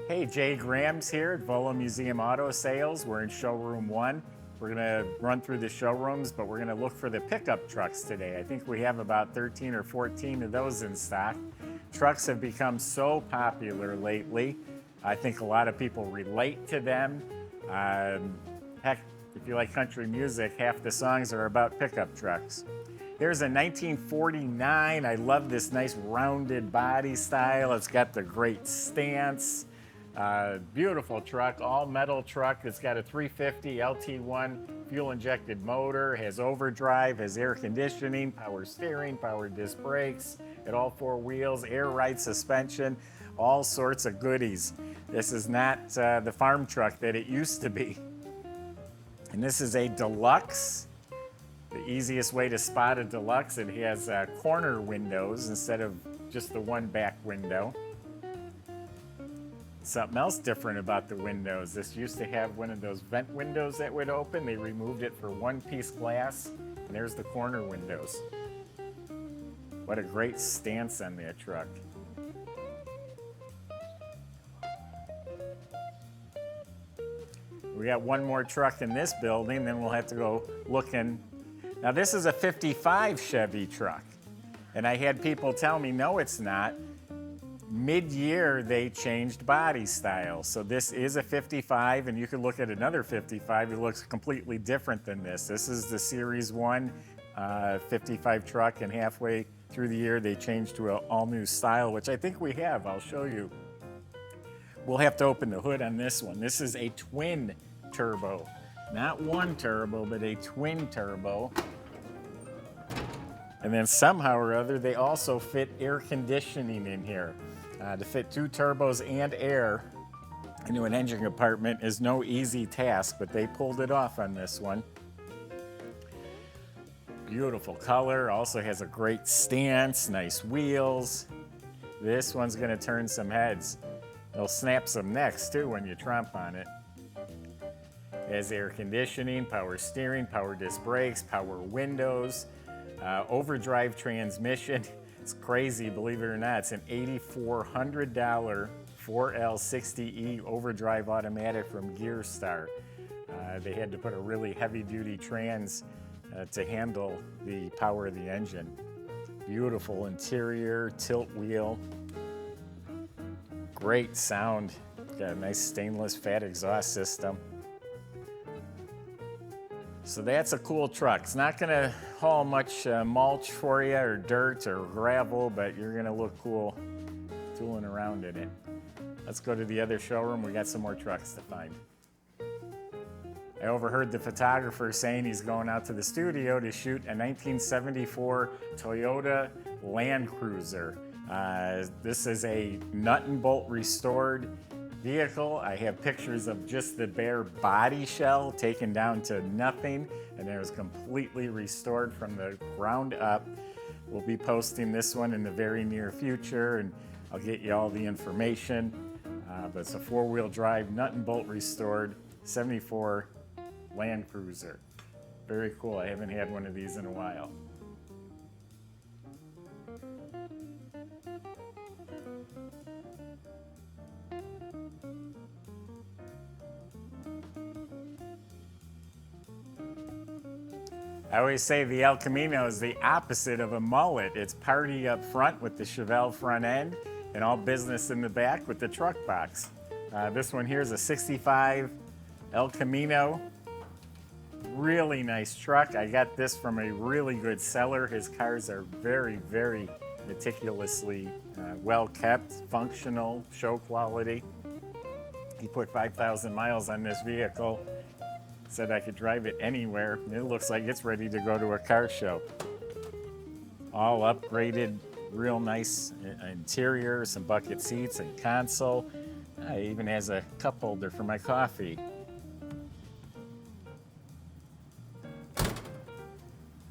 Hey, Jay Graham's here at Volo Museum Auto Sales. We're in Showroom 1. We're gonna run through the showrooms, but we're gonna look for the pickup trucks today. I think we have about 13 or 14 of those in stock. Trucks have become so popular lately. I think a lot of people relate to them. Heck, if you like country music, half the songs are about pickup trucks. Here's a 1949. I love this nice rounded body style. It's got the great stance. Beautiful truck, all metal truck. It's got a 350 LT1 fuel injected motor, has overdrive, has air conditioning, power steering, power disc brakes at all four wheels, air ride suspension, all sorts of goodies. This is not the farm truck that it used to be. And this is a deluxe. The easiest way to spot a deluxe, it has corner windows instead of just the one back window. Something else different about the windows. This used to have one of those vent windows that would open. They removed it for one piece glass, and there's the corner windows. What a great stance on that truck. We got one more truck in this building, then we'll have to go looking. Now this is a 55 Chevy truck, and I had people tell me, no, it's not. Mid-year, they changed body style. So this is a 55, and you can look at another 55. It looks completely different than this. This is the Series 1 55 truck, and halfway through the year, they changed to an all-new style, which I think we have. I'll show you. We'll have to open the hood on this one. This is a twin turbo. Not one turbo, but a twin turbo. And then somehow or other, they also fit air conditioning in here. To fit two turbos and air into an engine compartment is no easy task, but they pulled it off on this one. Beautiful color, also has a great stance, nice wheels. This one's gonna turn some heads. It'll snap some necks too when you tromp on it. It has air conditioning, power steering, power disc brakes, power windows, overdrive transmission. It's crazy, believe it or not. It's an $8,400 4L60E overdrive automatic from Gearstar. They had to put a really heavy-duty trans to handle the power of the engine. Beautiful interior, tilt wheel. Great sound. Got a nice stainless fat exhaust system. So that's a cool truck. It's not gonna haul much mulch for you or dirt or gravel, but you're gonna look cool tooling around in it. Let's go to the other showroom. We got some more trucks to find. I overheard the photographer saying he's going out to the studio to shoot a 1974 Toyota Land Cruiser. This is a nut and bolt restored vehicle. I have pictures of just the bare body shell taken down to nothing, and it was completely restored from the ground up. We'll be posting this one in the very near future, and I'll get you all the information. But it's a four-wheel drive, nut and bolt restored, 74 Land Cruiser. Very cool. I haven't had one of these in a while. I always say the El Camino is the opposite of a mullet. It's party up front with the Chevelle front end and all business in the back with the truck box. This one here is a 65 El Camino. Really nice truck. I got this from a really good seller. His cars are very, very meticulously well kept, functional, show quality. He put 5,000 miles on this vehicle. Said I could drive it anywhere. It looks like it's ready to go to a car show. All upgraded, real nice interior, some bucket seats and console. It even has a cup holder for my coffee.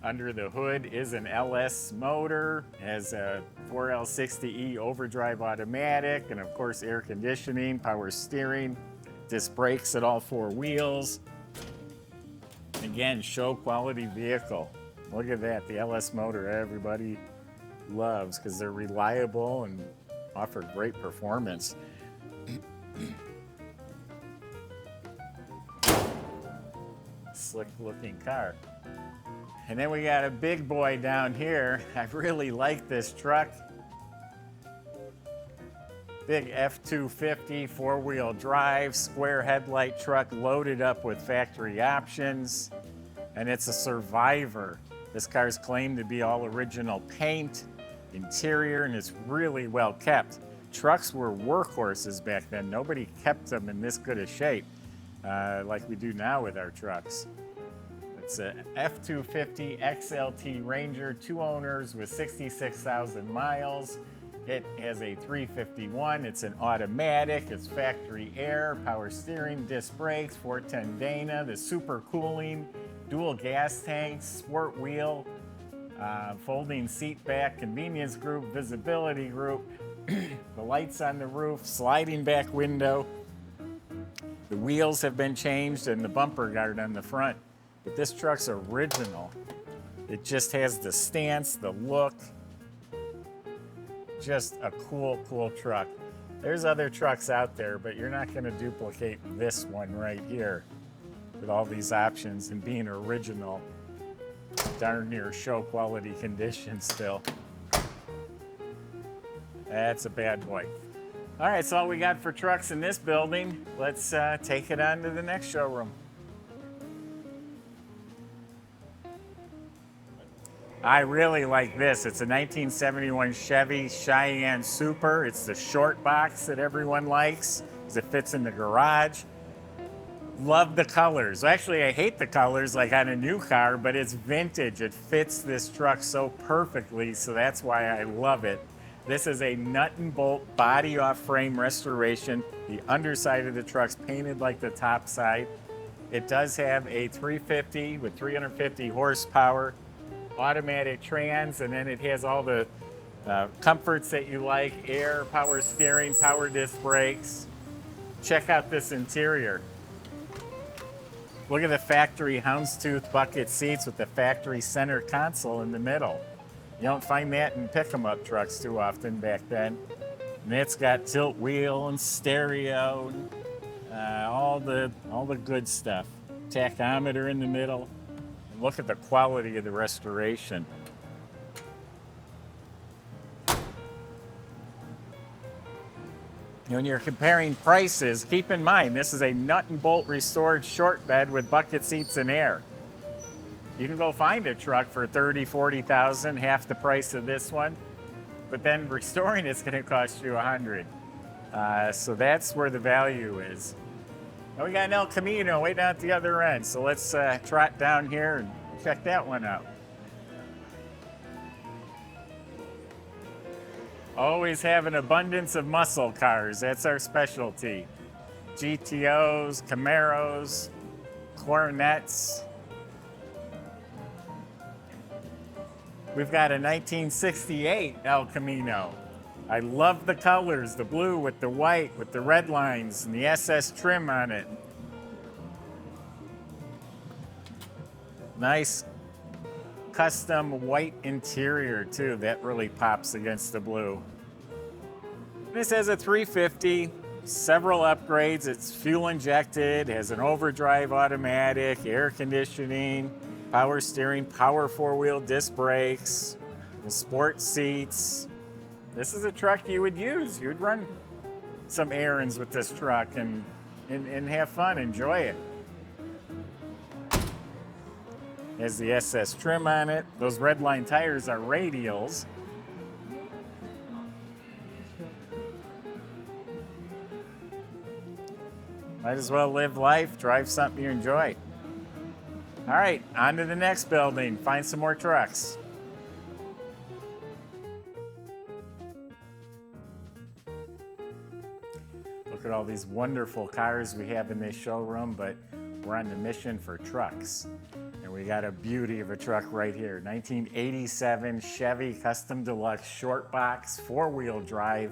Under the hood is an LS motor, has a 4L60E overdrive automatic, and of course air conditioning, power steering, disc brakes at all four wheels. Again, show quality vehicle. Look at that, the LS motor everybody loves because they're reliable and offer great performance. slick looking car. And then we got a big boy down here. I really like this truck. Big F-250 four-wheel drive, square headlight truck loaded up with factory options. And it's a survivor. This car's claimed to be all original paint, interior, and it's really well kept. Trucks were workhorses back then. Nobody kept them in this good a shape like we do now with our trucks. It's a F-250 XLT Ranger, 2 owners with 66,000 miles. It has a 351. It's an automatic. It's factory air, power steering, disc brakes, 410 Dana, the super cooling, dual gas tanks, sport wheel, folding seat back, convenience group, visibility group, the lights on the roof, sliding back window. The wheels have been changed and the bumper guard on the front. But this truck's original. It just has the stance, the look. Just a cool, cool truck. There's other trucks out there, but you're not gonna duplicate this one right here with all these options and being original. Darn near show quality condition still. That's a bad boy. All right, that's all we got for trucks in this building. Let's take it on to the next showroom. I really like this. It's a 1971 Chevy Cheyenne Super. It's the short box that everyone likes because it fits in the garage. Love the colors. Actually, I hate the colors like on a new car, but it's vintage. It fits this truck so perfectly, so that's why I love it. This is a nut and bolt body off frame restoration. The underside of the truck's painted like the top side. It does have a 350 with 350 horsepower, automatic trans, and then it has all the comforts that you like, air, power steering, power disc brakes. Check out this interior. Look at the factory houndstooth bucket seats with the factory center console in the middle. You don't find that in pick-em-up trucks too often back then. And it's got tilt wheel and stereo, all the good stuff. Tachometer in the middle. And look at the quality of the restoration. When you're comparing prices, keep in mind this is a nut and bolt restored short bed with bucket seats and air. You can go find a truck for $30,000, $40,000, half the price of this one, but then restoring it's going to cost you $100,000. So that's where the value is. Now we got an El Camino way down at the other end, so let's trot down here and check that one out. Always have an abundance of muscle cars. That's our specialty. GTOs, Camaros, Coronets. We've got a 1968 El Camino. I love the colors, the blue with the white, with the red lines, and the SS trim on it. Nice custom white interior too. That really pops against the blue. This has a 350, several upgrades. It's fuel injected, has an overdrive automatic, air conditioning, power steering, power four-wheel disc brakes, the sport seats. This is a truck you would use. You would run some errands with this truck and have fun, enjoy it. Has the SS trim on it. Those red line tires are radials. Might as well live life, drive something you enjoy. All right, on to the next building, find some more trucks. Look at all these wonderful cars we have in this showroom, but we're on the mission for trucks. And we got a beauty of a truck right here. 1987 Chevy Custom Deluxe Short Box, four-wheel drive.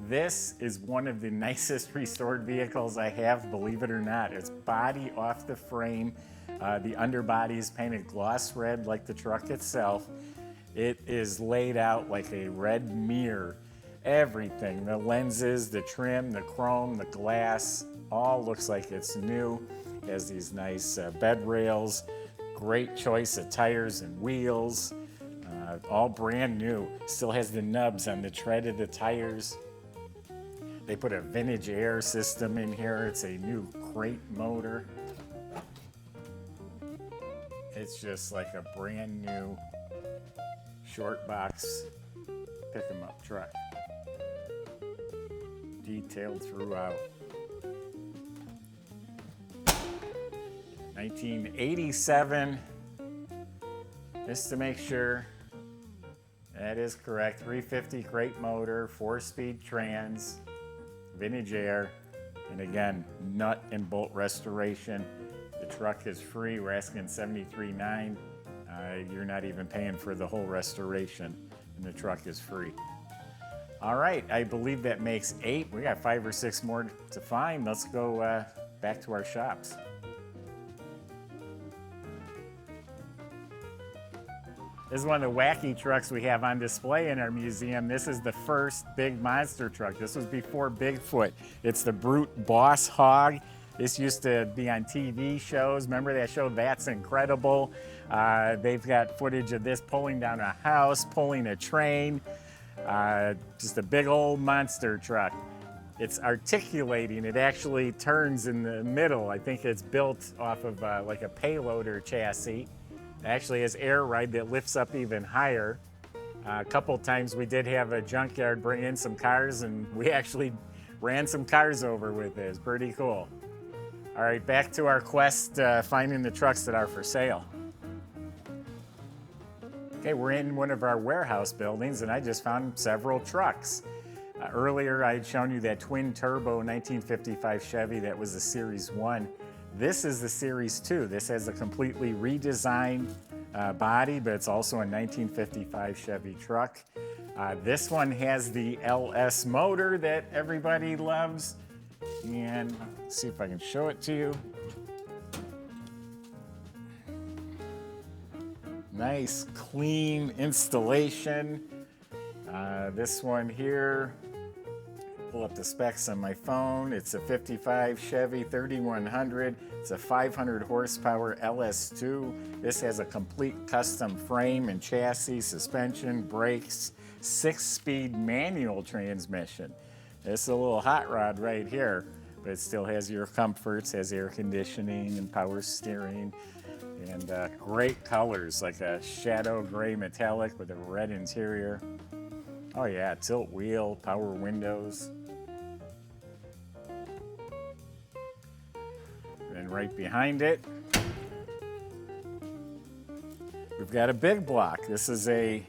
This is one of the nicest restored vehicles I have, believe it or not. It's body off the frame. The underbody is painted gloss red like the truck itself. It is laid out like a red mirror. Everything, the lenses, the trim, the chrome, the glass, all looks like it's new. Has these nice bed rails, great choice of tires and wheels, all brand new. Still has the nubs on the tread of the tires. They put a vintage air system in here. It's a new crate motor. It's just like a brand new short box pick 'em up truck. Detailed throughout. 1987, just to make sure. That is correct. 350 crate motor, 4-speed trans, vintage air, and again, nut and bolt restoration. The truck is free. We're asking $73,900. You're not even paying for the whole restoration, and the truck is free. All right, I believe that makes 8. We got 5 or 6 more to find. Let's go back to our shops. This is one of the wacky trucks we have on display in our museum. This is the first big monster truck. This was before Bigfoot. It's the Brute Boss Hog. This used to be on TV shows. Remember that show, That's Incredible? They've got footage of this pulling down a house, pulling a train. Just a big old monster truck. It's articulating. It actually turns in the middle. I think it's built off of like a payloader chassis. It actually has air ride that lifts up even higher. A couple times we did have a junkyard bring in some cars, and we actually ran some cars over with it. It's pretty cool. All right, back to our quest finding the trucks that are for sale. Okay, we're in one of our warehouse buildings, and I just found several trucks. Earlier, I had shown you that twin-turbo 1955 Chevy that was the Series 1. This is the Series 2. This has a completely redesigned body, but it's also a 1955 Chevy truck. This one has the LS motor that everybody loves. And let's see if I can show it to you. Nice, clean installation. This one here, pull up the specs on my phone. It's a 55 Chevy 3100. It's a 500 horsepower LS2. This has a complete custom frame and chassis, suspension, brakes, 6-speed manual transmission. This is a little hot rod right here, but it still has your comforts, has air conditioning and power steering, and great colors, like a shadow gray metallic with a red interior. Oh yeah, tilt wheel, power windows. And right behind it, we've got a big block. This is a,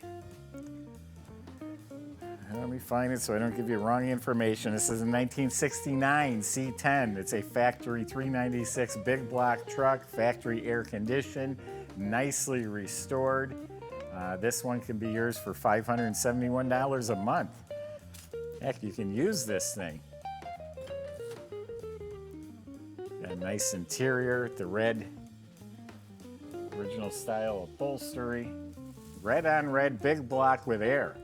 let me find it so I don't give you wrong information. This is a 1969 C10. It's a factory 396 big block truck, factory air conditioned, nicely restored. This one can be yours for $571 a month. Heck, you can use this thing. Got a nice interior, the red original style upholstery. Red on red, big block with air.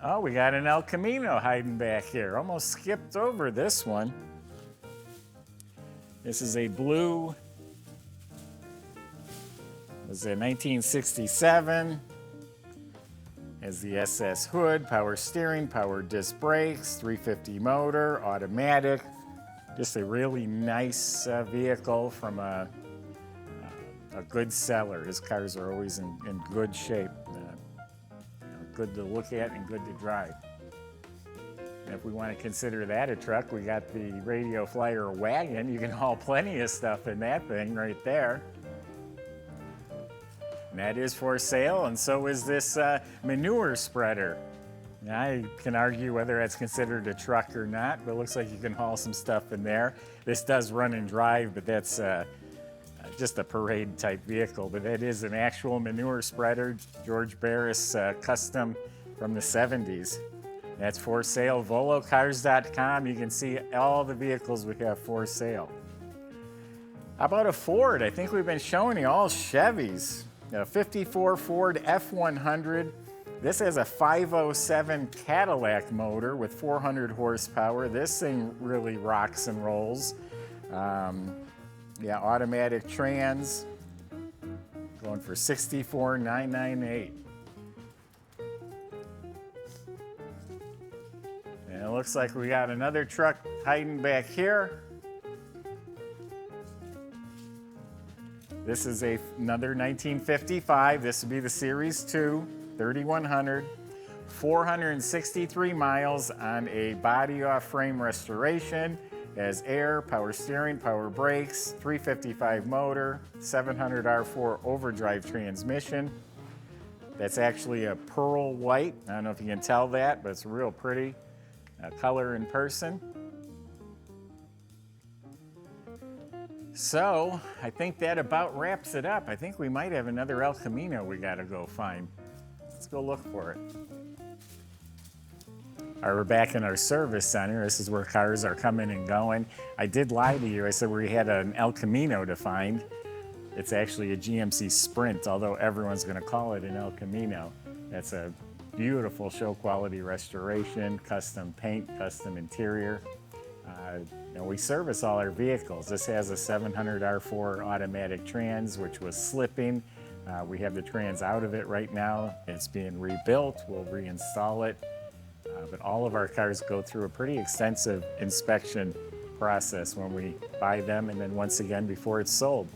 Oh, we got an El Camino hiding back here. Almost skipped over this one. This is a blue, was a 1967. Has the SS hood, power steering, power disc brakes, 350 motor, automatic. Just a really nice vehicle from a good seller. His cars are always in good shape. Good to look at and good to drive. And if we want to consider that a truck, we got the Radio Flyer wagon. You can haul plenty of stuff in that thing right there. And that is for sale, and so is this manure spreader. Now, I can argue whether that's considered a truck or not, but it looks like you can haul some stuff in there. This does run and drive, but that's just a parade type vehicle. But it is an actual manure spreader, George Barris custom from the 70s. That's for sale, volocars.com. You can see all the vehicles we have for sale. How about a Ford? I think we've been showing you all Chevys. A 54 Ford F100 This has a 507 Cadillac motor with 400 horsepower. This thing really rocks and rolls. Yeah, automatic trans, going for $64,998. And it looks like we got another truck hiding back here. This is another 1955. This would be the Series 2, 3100, 463 miles on a body off frame restoration. Has air, power steering, power brakes, 355 motor, 700 R4 overdrive transmission. That's actually a pearl white. I don't know if you can tell that, but it's real pretty color in person. So I think that about wraps it up. I think we might have another El Camino we gotta go find. Let's go look for it. All right, we're back in our service center. This is where cars are coming and going. I did lie to you. I said we had an El Camino to find. It's actually a GMC Sprint, although everyone's gonna call it an El Camino. That's a beautiful show quality restoration, custom paint, custom interior. We service all our vehicles. This has a 700 R4 automatic trans, which was slipping. We have the trans out of it right now. It's being rebuilt. We'll reinstall it. But all of our cars go through a pretty extensive inspection process when we buy them, and then once again before it's sold.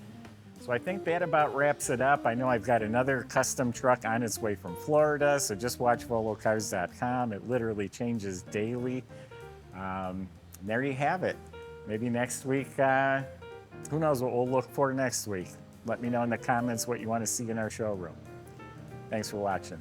So I think that about wraps it up. I know I've got another custom truck on its way from Florida, so just watch volocars.com. It literally changes daily. There you have it. Maybe next week, who knows what we'll look for next week. Let me know in the comments what you want to see in our showroom. Thanks for watching.